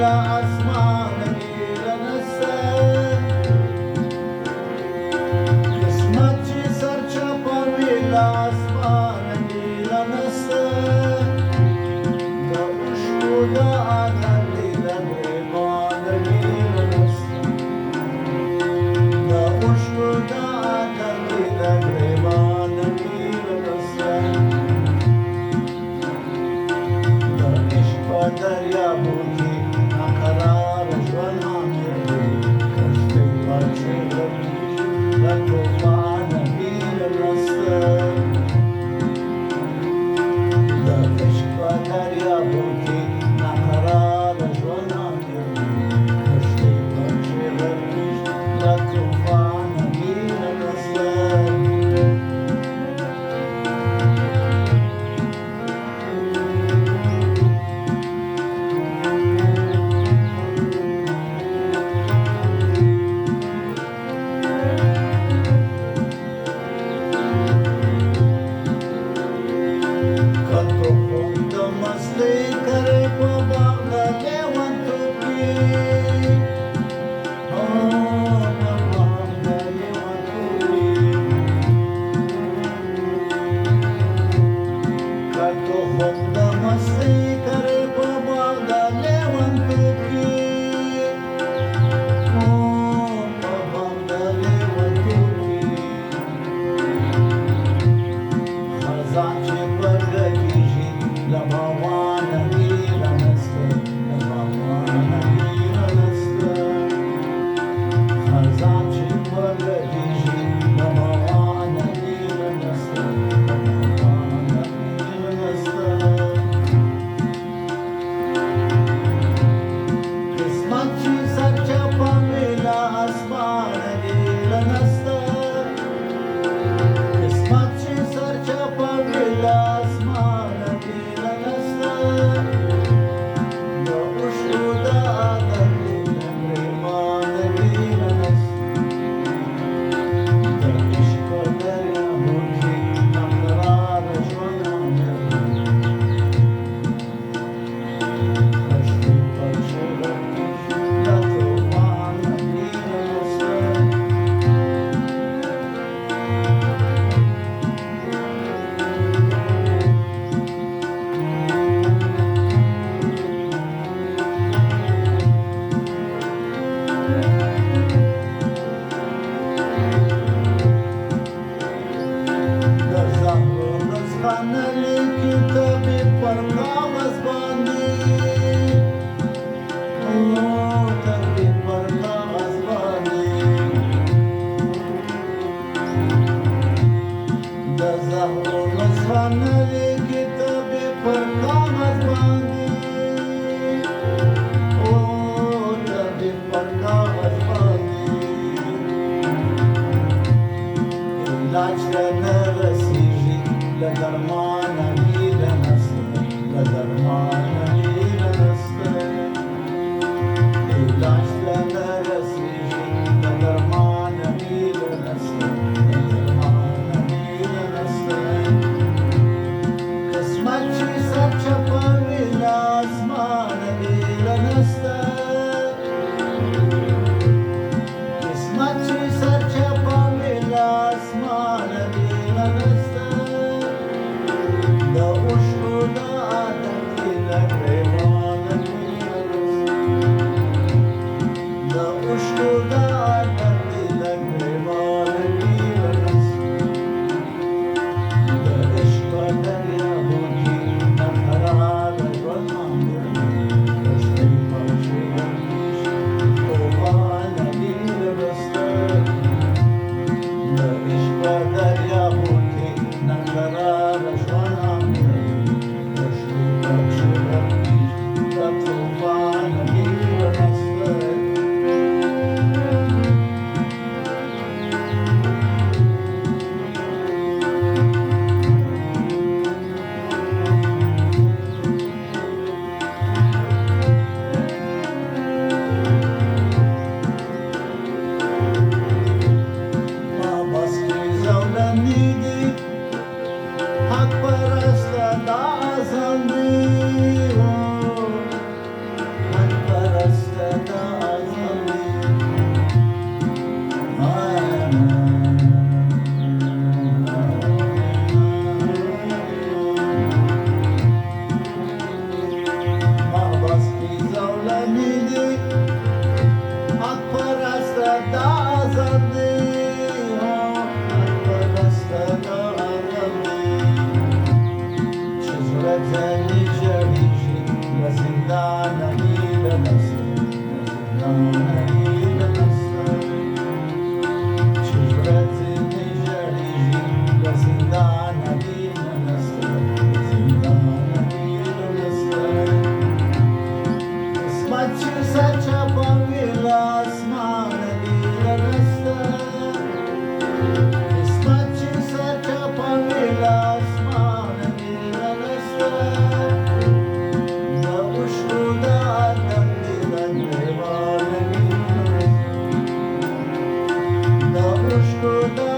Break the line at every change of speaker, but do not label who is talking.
asman नीला नसतं किस्मतची सरच्या पावीला asman नीला नसतं the उष्णुद आनंदीला प्रेमान नीला नसतं द उष्णुद आनंदीला प्रेमान नीला नसतं द इश्क दर्या बुकी नखरार ज्वलनामध्ये कष्टे पाचे द तुफान नीला नसतं द इश्क दर्या बुकी नखरार ज्वलनामध्ये कष्टे पाचे द तुफान नीला नसतं Canto fondo masti करे pabanga lewantuki Oh pabanga lewantuki Canto fondo masti करे pabanga lewantuki Oh pabanga lewantuki खजांची परगतीची लभावान नीला नसतं लभावान नीला नसतं खजांची परगतीची लभावान नीला नसतं लभावान नीला नसतं किस्मतची सरच्या पावीला asman नीला नसतं किस्मतची सरच्या पावीला asman नीला नसतं द उष्णुद आनंदीला प्रेमान नीला नसतं द इश्क दर्या बुकी नखरार ज्वलनामध्ये कष्टे पाचे द तुफान नीला नसतं Răzvanele chităbii parcavas banii O, tăbii parcavas banii Răzvanele chităbii parcavas banii O, tăbii parcavas banii इलाज करने रसीजी लदरमान नीला नसतं लदरमान नीला नसतं इलाज करने रसीजी लदरमान नीला नसतं लदरमान नीला नसतं किस्मतची सरच्या पावीला asman नीला नसतं किस्मतची सरच्या पावीला asman नीला नसतं द उष्णुद आनंदीला प्रेमान नीला नसतं द उष्णुद आनंदीला प्रेमान नीला नसतं द इश्क दर्या बुकी नखरार ज्वलनामध्ये कष्टे पाचे तुफान नीला नसतं द इश्क दर्या बुकी नखरार ज्वलनामध्ये कष्टे पाचे द तुफान नीला नसतं Baski zavlanidi hak parasta da azandi hak parasta को